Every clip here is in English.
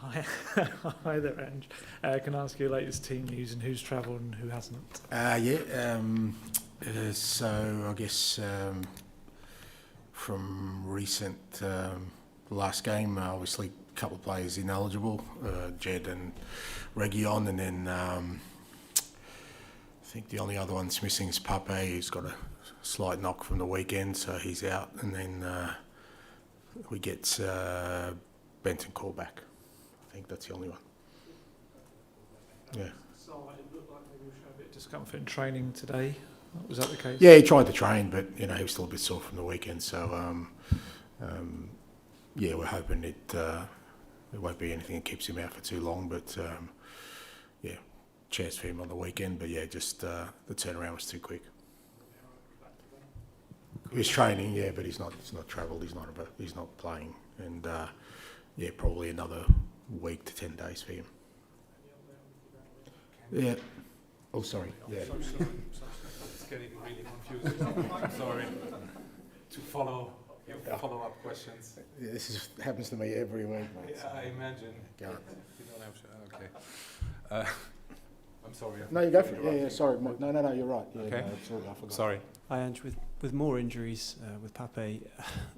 Hi, hi there, Ange. Can I ask you latest team news and who's travelled and who hasn't? So I guess from recent last game, obviously a couple of players ineligible, Jed and Region, and then I think the only other one's missing is Pape, who's got a slight knock from the weekend, so he's out, and then we get Bentancur back. I think that's the only one. Yeah. So it looked like maybe we showed a bit of discomfort in training today. Was that the case? Yeah, he tried to train, but he was still a bit sore from the weekend. So we're hoping it won't be anything that keeps him out for too long. But chance for him on the weekend. But just the turnaround was too quick. He's training, but he's not travelled. He's not playing, and probably another week to 10 days for him. Yeah. Oh, sorry. Yeah. It's getting really confusing. I'm sorry. To follow your follow-up questions. Yeah, this happens to me every week, mate. Yeah, I imagine. Go on. You don't have to. Okay. I'm sorry. No, you go for it. Yeah, sorry, Mike. No, you're right. Yeah, okay. No, absolutely, I forgot. Sorry. Hi, Ange. With more injuries with Pape,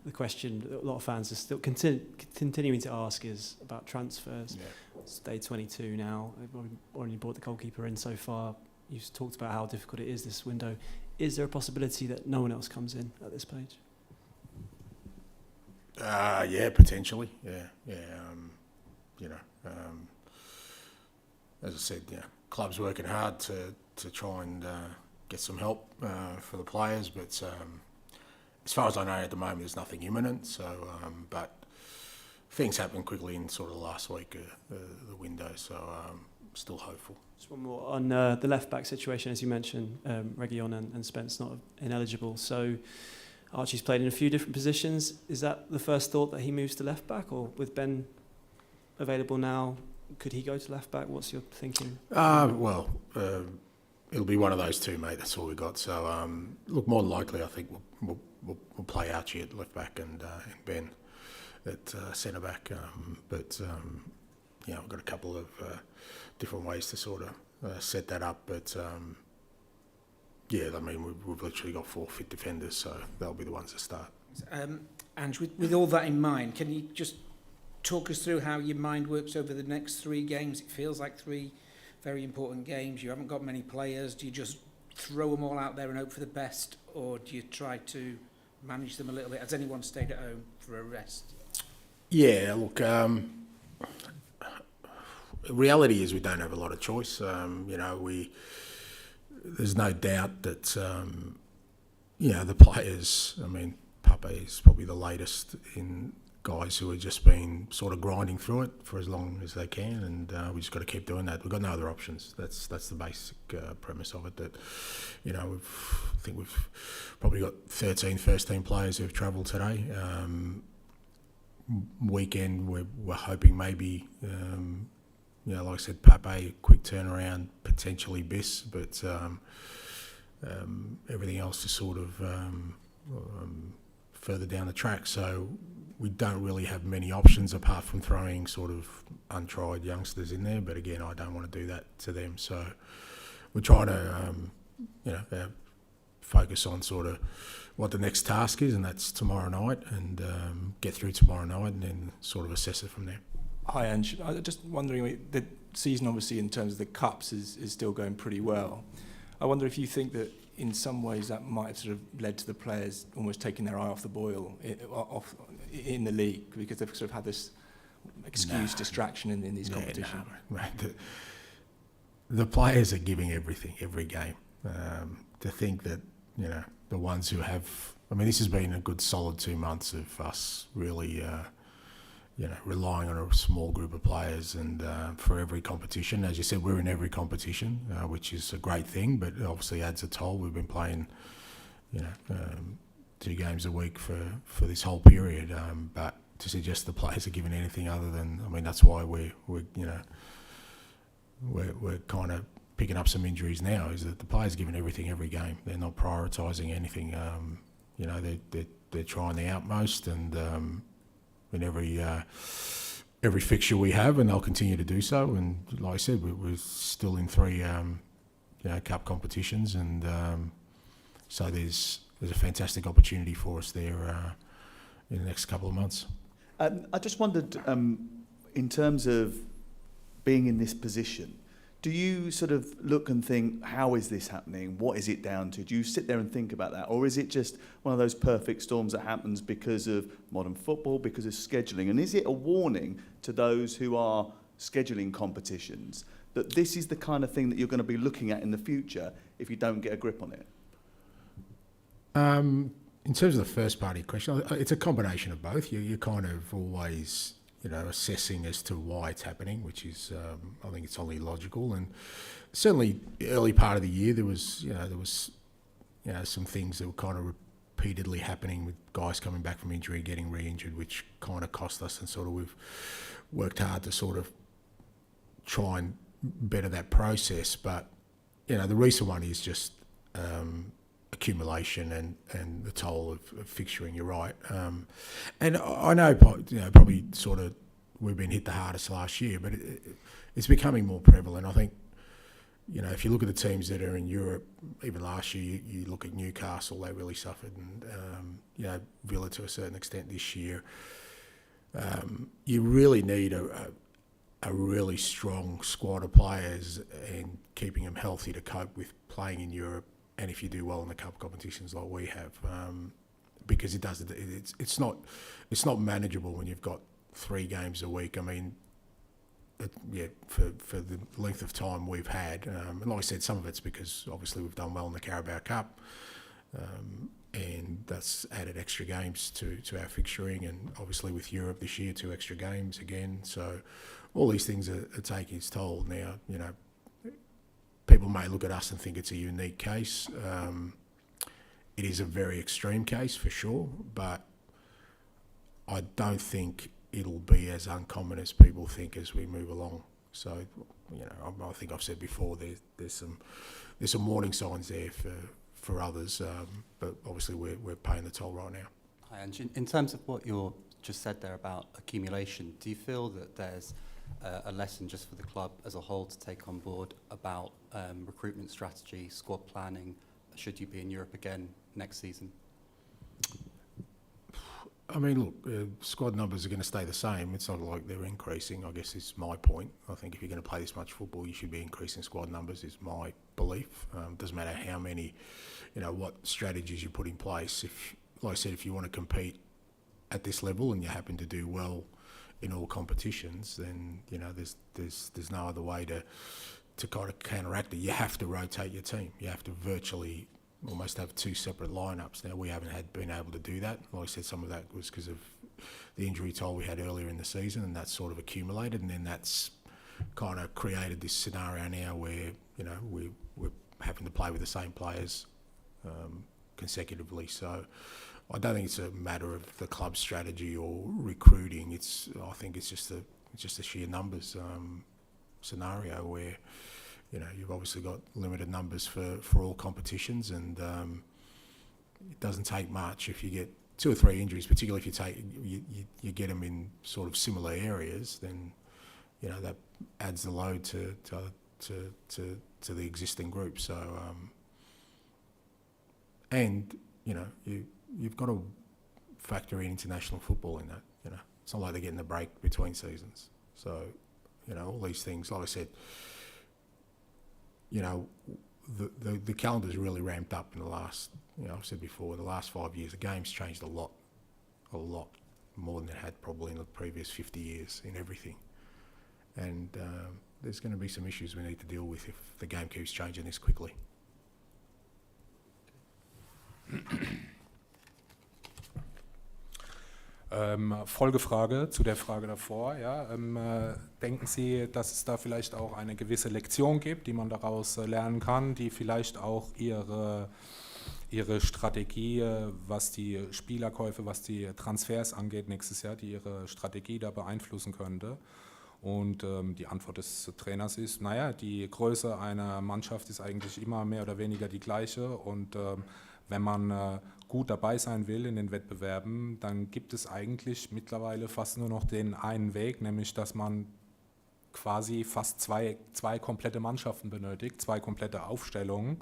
the question a lot of fans are still continuing to ask is about transfers. Yeah. It's day 22 now. They've already brought the goalkeeper in so far. You've talked about how difficult it is this window. Is there a possibility that no one else comes in at this stage? Potentially. Yeah. As I said, club's working hard to try and get some help for the players, but as far as I know at the moment, there's nothing imminent. So, but things happen quickly in sort of the last week of the window. So, still hopeful. Just one more on the left-back situation, as you mentioned, Region and Spence not ineligible. So Archie's played in a few different positions. Is that the first thought, that he moves to left-back, or with Ben available now, could he go to left-back? What's your thinking? It'll be one of those two, mate. That's all we got. So, look, more than likely, I think we'll play Archie at left-back and Ben at centre-back. We've got a couple of different ways to sort of set that up, but we've literally got 4 fit defenders, so they'll be the ones that start. And with all that in mind, can you just talk us through how your mind works over the next 3 games? It feels like 3 very important games. You haven't got many players. Do you just throw them all out there and hope for the best, or do you try to manage them a little bit? Has anyone stayed at home for a rest? Yeah, look, reality is we don't have a lot of choice. There's no doubt that the players. I mean, Pape is probably the latest in guys who have just been sort of grinding through it for as long as they can, and we just got to keep doing that. We've got no other options. That's the basic premise of it. That I think we've probably got 13 first-team players who've travelled today. Weekend we're hoping maybe. Like I said, Pape, quick turnaround, potentially Biss, but everything else is sort of further down the track. So we don't really have many options apart from throwing sort of untried youngsters in there. But again, I don't want to do that to them. So we're trying to, focus on sort of what the next task is, and that's tomorrow night, and get through tomorrow night, and then sort of assess it from there. Hi, Ange. I was just wondering, the season obviously in terms of the Cups is still going pretty well. I wonder if you think that in some ways that might have sort of led to the players almost taking their eye off the boil in the league, because they've sort of had this excuse distraction in these competitions. The players are giving everything every game. To think that, the ones who have... I mean, this has been a good solid 2 months of us really... relying on a small group of players, and for every competition. As you said, we're in every competition, which is a great thing, but it obviously adds a toll. We've been playing, 2 games a week for this whole period. But to suggest the players are given anything other than, that's why we're kind of picking up some injuries now. Is that the players are given everything every game. They're not prioritising anything. They're trying their utmost, and in every every fixture we have, and they'll continue to do so. And like I said, we're still in 3 cup competitions, and so there's a fantastic opportunity for us there in the next couple of months. I just wondered, in terms of being in this position, do you sort of look and think, how is this happening? What is it down to? Do you sit there and think about that? Or is it just one of those perfect storms that happens because of modern football, because of scheduling? And is it a warning to those who are scheduling competitions that this is the kind of thing that you're going to be looking at in the future if you don't get a grip on it? In terms of the first part of your question, it's a combination of both. You're kind of always, assessing as to why it's happening, which is, I think it's only logical. And certainly, early part of the year, there was some things that were kind of repeatedly happening with guys coming back from injury, getting re-injured, which kind of cost us. And sort of we've worked hard to sort of try and better that process. But the recent one is just accumulation and the toll of fixturing. You're right, and I know probably sort of we've been hit the hardest last year, but it's becoming more prevalent. I think if you look at the teams that are in Europe, even last year, you look at Newcastle, they really suffered, and Villa to a certain extent this year. You really need a really strong squad of players and keeping them healthy to cope with playing in Europe. And if you do well in the cup competitions like we have, because it's not manageable when you've got 3 games a week. I mean, for the length of time we've had, and like I said, some of it's because obviously we've done well in the Carabao Cup, and that's added extra games to our fixturing, and obviously with Europe this year, 2 extra games again. So all these things are taking its toll now. People may look at us and think it's a unique case. It is a very extreme case for sure, but I don't think it'll be as uncommon as people think as we move along. So, I think I've said before, there's some warning signs there for others, but obviously we're paying the toll right now. Hi, Ange. In terms of what you just said there about accumulation, do you feel that there's a lesson just for the club as a whole to take on board about recruitment strategy, squad planning, should you be in Europe again next season? I mean, look, squad numbers are going to stay the same. It's not like they're increasing, I guess is my point. I think if you're going to play this much football, you should be increasing squad numbers, is my belief. Doesn't matter how many, what strategies you put in place. Like I said, if you want to compete at this level and you happen to do well in all competitions, then there's no other way to kind of counteract it. You have to rotate your team. You have to virtually almost have 2 separate lineups. Now we haven't been able to do that. Like I said, some of that was because of the injury toll we had earlier in the season, and that's sort of accumulated, and then that's kind of created this scenario now where we're having to play with the same players consecutively. So I don't think it's a matter of the club strategy or recruiting. I think it's just a sheer numbers scenario where you've obviously got limited numbers for all competitions, and it doesn't take much if you get 2 or 3 injuries, particularly if you get them in sort of similar areas, then that adds the load to the existing group. So and you've got to factor in international football in that. It's not like they're getting a break between seasons. So, all these things, like I said, the calendar's really ramped up in the last, I've said before, the last 5 years, the game's changed a lot more than it had probably in the previous 50 years in everything. And there's going to be some issues we need to deal with if the game keeps changing this quickly. Folgefrage zu der Frage davor. Ja, denken Sie, dass es da vielleicht auch eine gewisse Lektion gibt, die man daraus lernen kann, die vielleicht auch Ihre Strategie, was die Spielerkäufe, was die Transfers angeht nächstes Jahr, die Ihre Strategie da beeinflussen könnte? Und die Antwort des Trainers ist, die Größe einer Mannschaft ist eigentlich immer mehr oder weniger die gleiche, und wenn man gut dabei sein will in den Wettbewerben, dann gibt es eigentlich mittlerweile fast nur noch den einen Weg, nämlich dass man quasi fast zwei komplette Mannschaften benötigt, 2 komplette Aufstellungen.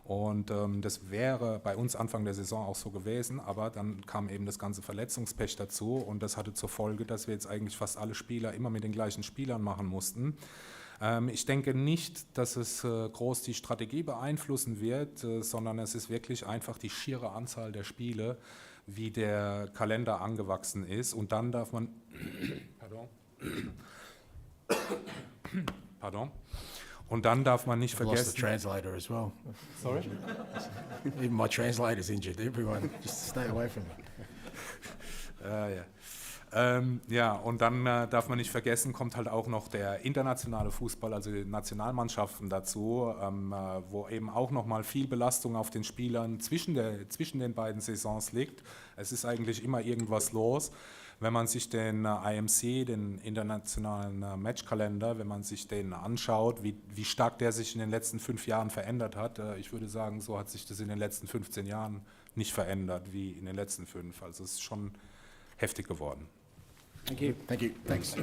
Und das wäre bei uns Anfang der Saison auch so gewesen, aber dann kam eben das ganze Verletzungspech dazu und das hatte zur Folge, dass wir jetzt eigentlich fast alle Spieler immer mit den gleichen Spielern machen mussten. Ich denke nicht, dass es groß die Strategie beeinflussen wird, sondern es ist wirklich einfach die schiere Anzahl der Spiele, wie der Kalender angewachsen ist. Und dann darf man... Pardon. Und dann darf man nicht I've lost vergessen... the translator as well. Sorry? Even my translator's injured. Everyone, just stay away from me. Ja, und dann darf man nicht vergessen, kommt halt auch noch der internationale Fußball, also die Nationalmannschaften dazu, wo eben auch nochmal viel Belastung auf den Spielern zwischen den beiden Saisons liegt. Es ist eigentlich immer irgendwas los. Wenn man sich den IMC, den internationalen Matchkalender, wenn man sich den anschaut, wie stark der sich in den letzten 5 Jahren verändert hat, ich würde sagen, so hat sich das in den letzten 15 Jahren nicht verändert wie in den letzten 5. Also es ist schon heftig geworden. Thank you. Thank you. Thanks.